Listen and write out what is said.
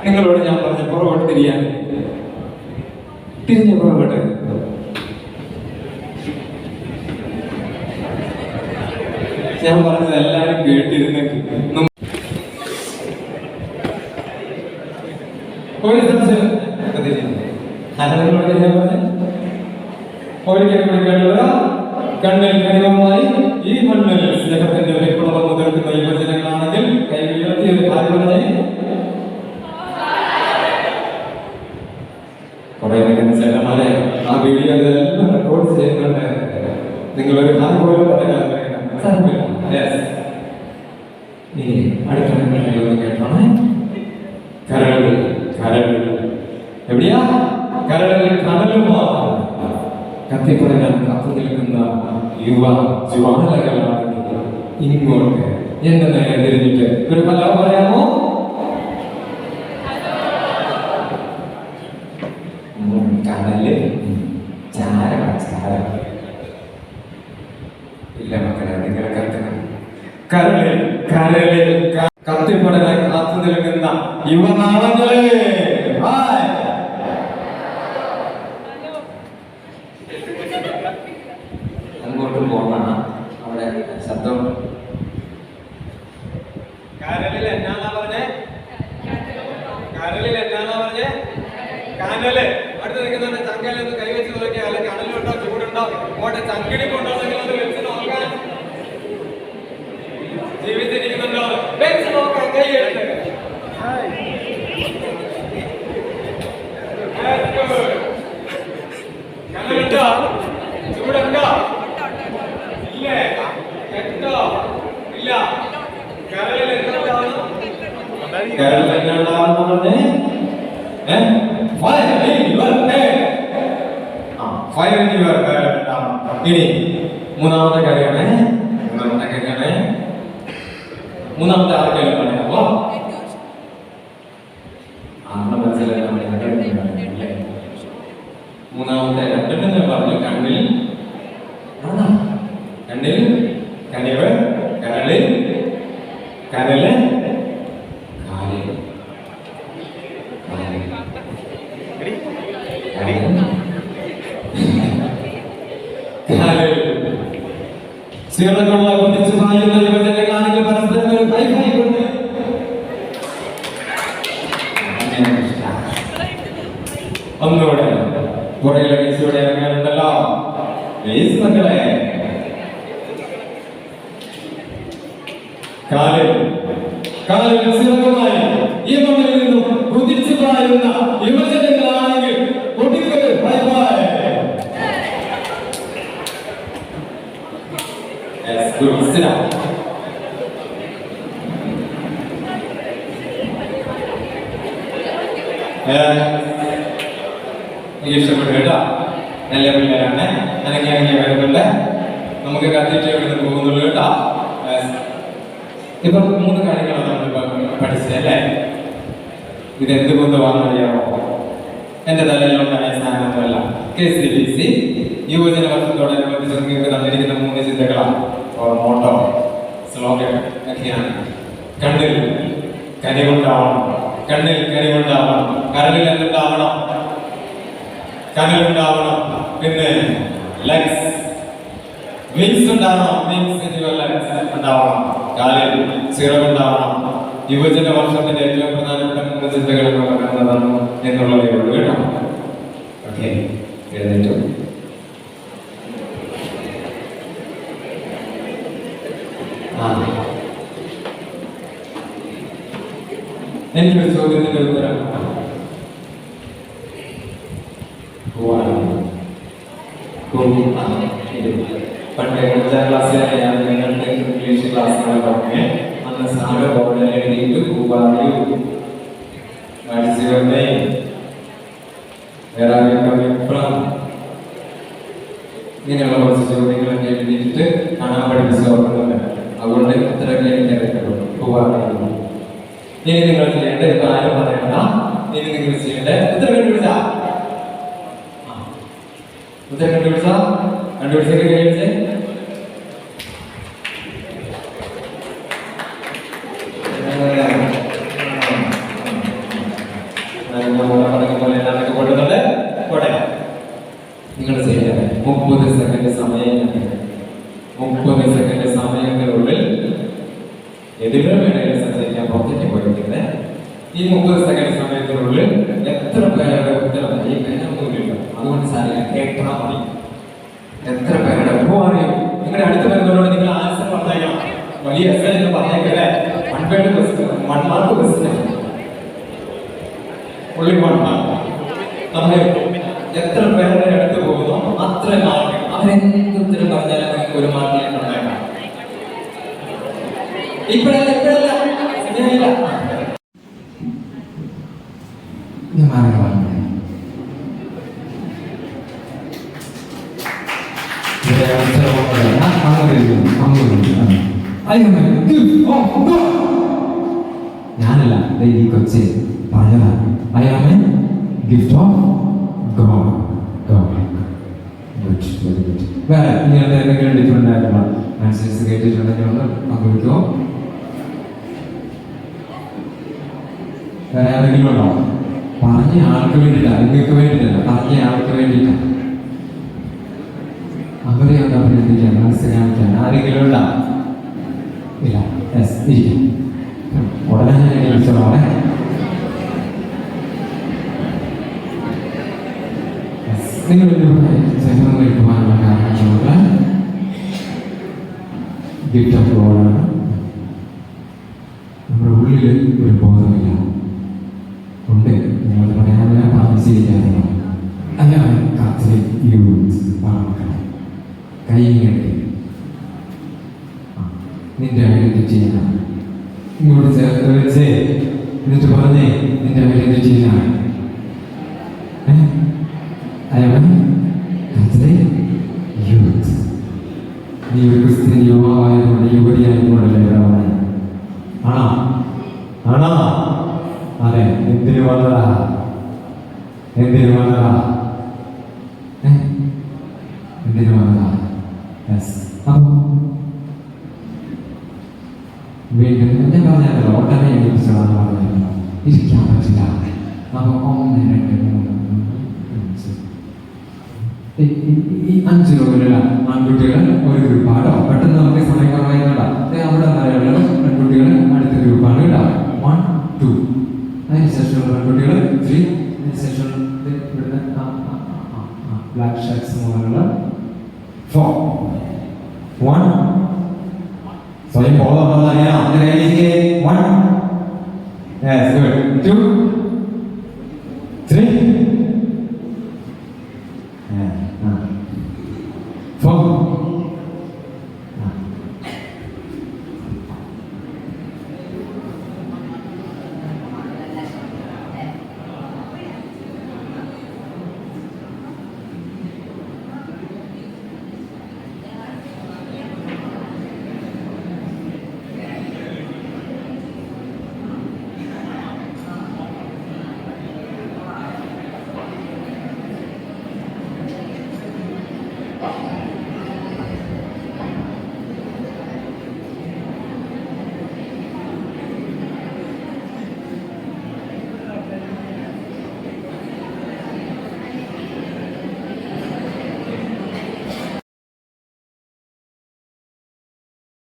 നിങ്ങളോട് ഞാൻ പറഞ്ഞ പുറകോട്ട് തിരിയാൻ. തിരിഞ്ഞ പുറകോട്ട്. ഞാൻ പറഞ്ഞത് എല്ലാരും കേട്ടിരുന്നെങ്കിൽ ഒരു സംശയം കണ്ണിൽ കനിവുമായി ഈ മണ്ണിൽ സ്നേഹത്തിന്റെ വിപ്ലവം മുതൽക്കുന്ന യുവജനങ്ങളാണെങ്കിൽ കൈ ഉയർത്തിയ ഭാര്യ കുറെ ചെല്ലമാരെ ആ വീഡിയോ എല്ലാം റെക്കോർഡ് ചെയ്യുന്നുണ്ട്. നിങ്ങളൊരു ഭാര്യ പോലും പറയാൻ കേട്ടാണ്. കരള് കരള് എവിടെയാ? കരളിൽ കടലുമാണ്. കത്തിപ്പറയാൻ കാത്തു നിൽക്കുന്ന യുവ ജ്വാലകളാണെങ്കിൽ ഇങ്ങോട്ട് എന്റെ നേരെ തിരിഞ്ഞിട്ട് ഒരു പല പറയാമോ? കടല് ചാര ചാര ഇല്ല മക്കളെ, നിങ്ങളെ കത്തുന്നു. കരളിൽ കരളിൽ കത്തിപ്പടരാൻ കാത്തു നിൽക്കുന്ന യുവനാളങ്ങളെ അങ്ങോട്ട് പോകണം. അവിടെ ശബ്ദം കരളിൽ എന്നാന്നാ പറഞ്ഞേ? കരളിൽ എന്നാന്നാ പറഞ്ഞേ? കനല്. അടുത്ത് നിൽക്കുന്ന ചങ്കലൊന്ന് കൈവച്ച് നോക്കിയാൽ കനലുണ്ടോ ചൂടുണ്ടോ അങ്ങോട്ട് ചങ്കിടിപ്പുണ്ടോ അത് വെച്ച് നോക്കാൻ, ജീവിച്ചിരിക്കുന്നുണ്ടോ വെച്ച് നോക്കാൻ കൈയെടുത്ത്. കനലുണ്ടോ ചൂടുണ്ടോ? ഇല്ലേ? കേട്ടോ? ഇല്ല. കരളിൽ എന്തുണ്ടാവുന്നു? കരളിൽ എന്തുണ്ടാവുന്നു പറഞ്ഞേ? ഇനി മൂന്നാമത്തെ കാര്യമാണ്. മൂന്നാമത്തെ ആർക്കെല്ലാം പറയാമോ? മൂന്നാമത്തെ രണ്ടെണ്ണം പറഞ്ഞു. കണ്ണിൽ കണ്ണിൽ കനിവ്, കരളിൽ കരല്, യുവജനങ്ങളാണെങ്കിൽ പരസ്പരം ഒരു കൈകൊണ്ട് ഒന്നുകൂടെ പുറകിലെ കേസിലൂടെ ഇറങ്ങാനുണ്ടല്ലോ. മക്കളെ കാലിൽ കാലിൽ സുരക്ഷമായി ഈ മണ്ണിൽ നിന്നും കുതിച്ചു പായുന്ന യുവജനങ്ങളാണെങ്കിൽ ഒടുക്കൽ ബൈ ബൈ. ഇഷ്ടപ്പെട്ടു കേട്ടോ. നല്ല പിള്ളേരാണ്. അനങ്ങി വരുന്നുണ്ട്. നമുക്ക് കത്തിട്ട് ഇവിടുന്ന് പോകുന്നുള്ളൂ കേട്ടോ. ഇപ്പൊ 3 കാര്യങ്ങളാണ് നമ്മൾ പഠിച്ചതല്ലേ? ഇതെന്തുകൊണ്ട് വാങ്ങറിയാമോ? എന്റെ തലയിലുണ്ടായ സ്ഥാനമല്ല. KCBC യുവജന വർഷത്തോടനുബന്ധിച്ച് നിങ്ങൾക്ക് തന്നിരിക്കുന്ന 3 ചിന്തകളാണ്. മോട്ടോ സ്ലോഗൻ ഒക്കെയാണ്. കണ്ണിൽ കനിവുണ്ടാവണം, കണ്ണിൽ കനിവുണ്ടാവണം, കരളിൽ എന്തുണ്ടാവണം? കനലുണ്ടാവണം. പിന്നെ ലെഗ്സ് വിങ്സ് ഉണ്ടാവണം. വിങ്സ് ഉണ്ടാവണം. കാലിൽ ചിറകുണ്ടാവണം. യുവജന വർഷത്തിന്റെ ഏറ്റവും പ്രധാനപ്പെട്ട 3 ചിന്തകൾ എന്നതാണ് എന്നുള്ളതേ ഉള്ളൂ കേട്ടോ. ഓക്കെ, എഴുന്നേറ്റു. എനിക്കൊരു ചോദ്യത്തിന്റെ ഉത്തരം പണ്ട് 5ാം ക്ലാസ്സിലാണ് ഞാൻ നിങ്ങളുടെ ഇംഗ്ലീഷ് ക്ലാസ്സുകൾ പറഞ്ഞ് അന്ന് സാറ് ബോർഡിൽ എഴുതിയിട്ട് ഇങ്ങനെയുള്ള കുറച്ച് ചോദ്യങ്ങളൊക്കെ എഴുതിയിട്ട് കാണാൻ പഠിപ്പിച്ച് ഓർക്കുന്നുണ്ട്. അതുകൊണ്ട് അത്രയൊക്കെ എനിക്കറിയത്തുള്ളൂ. ഇനി നിങ്ങൾ ചെയ്യേണ്ട ഇപ്പൊ ആരും പറയണ്ട. ഇനി നിങ്ങൾ ചെയ്യേണ്ട ഉത്തരം കണ്ടുപിടിച്ചാ കണ്ടുപിടിച്ചൊക്കെ കഴിച്ചേ. ഈ 30 സെക്കൻഡ് സമയത്തിനുള്ളിൽ എത്ര പേരുടെ ഉത്തരം ഈ കഴിഞ്ഞൊന്നുമില്ല. അതുകൊണ്ട് സാറിന് കേട്ടാ മതി. എത്ര പേരുടെ അറിയും നിങ്ങളുടെ അടുത്ത് വരുന്നതോടെ നിങ്ങൾ ആൻസർ പറഞ്ഞേക്കണം. വലിയ എസ് എന്ന് പറഞ്ഞേക്കല്ലേ. 1 word question, 1 mark question, only 1 mark. നമ്മൾ എത്ര പേരുടെ അടുത്ത് പോകുന്നു അത്ര മാർക്ക്. അവരെന്ത് ഉത്തരം പറഞ്ഞാലും നിങ്ങൾക്ക് 1 മാർക്ക് ഉണ്ടാക്കാം. ഇപ്പോഴല്ല സമയമില്ല. ഞാനല്ല ഈ കൊച്ചി പറഞ്ഞതാണ്. I am a gift of God. വേറെ ഇങ്ങനത്തെ എന്തെങ്കിലും ഡിഫറെന്റ് ആയിട്ടുള്ള ആൻസേഴ്സ് കേട്ടിട്ടുണ്ടെങ്കിൽ ഒന്ന് പങ്കുവയ്ക്കുമോ? വേറെ ആരെങ്കിലും ഉണ്ടോ? പറഞ്ഞ ആൾക്ക് വേണ്ടിയിട്ടാണ്, നിങ്ങൾക്ക് വേണ്ടിയിട്ടല്ല, പറഞ്ഞ ആൾക്ക് വേണ്ടിയിട്ടാണ്. അവരെ ഒന്ന് അഭിനന്ദിക്കാൻ, മനസ്സ് കാണിക്കാൻ ആരെങ്കിലും ഉണ്ടാ? ഇല്ല. യെസ്, ഇരിക്കും. ഉടനെ ഞാൻ വിളിച്ചോളെ. നിങ്ങൾ സേവനം കഴിക്കുവാനുള്ള കാരണങ്ങളുള്ള ഗിഫ്റ്റ് ഓഫ് ഗോഡാണ്. നമ്മുടെ ഉള്ളിൽ ഒരു ബോധമില്ല ഉണ്ട്. നിങ്ങൾ പറയാനുള്ള പ്രാർത്ഥിച്ചിരിക്കാറുണ്ട്. അയാൾ കാത്തലിക് യൂത്ത് കൈ കെട്ടി നിന്റെ ഐഡന്റിറ്റി ഇങ്ങോട്ട് ചേർത്ത് വെച്ച് എന്നിട്ട് പറഞ്ഞേ നിന്റെ ഐഡന്റിറ്റി യൂത്ത്. നീ ഒരു ക്രിസ്ത്യൻ യുവാവായതുകൊണ്ട് യുവതിയായതുകൊണ്ടല്ലേ ഇവിടെ വന്നത്? ആണോ? അതെ. എന്തിനു വന്നതാ? എന്തിനു വന്നതാ? അപ്പൊ വീണ്ടും ഞാൻ പറഞ്ഞല്ലോ, ഒട്ടനെ എപ്പിസോഡാണ് പറഞ്ഞത്. ഇരിക്കാൻ പറ്റില്ല. അപ്പൊ 1 2 3 ഈ 5 രൂപയിലുള്ള ആൺകുട്ടികൾ ഒരു ഗ്രൂപ്പാണോ? പെട്ടെന്ന് നമുക്ക് സമയം കുറവായിരുന്നോ? അവിടെ നിന്നുള്ള പെൺകുട്ടികൾ അടുത്ത ഗ്രൂപ്പാണ് കേട്ടോ. 1 2 അതിനുശേഷമുള്ള പെൺകുട്ടികൾ 3 അതിനുശേഷം ബ്ലാക്ക് ഷർട്ട്സ് മുതലുള്ള 4 1 സ്വയം ബോധമുള്ള അങ്ങനെ 1 2 3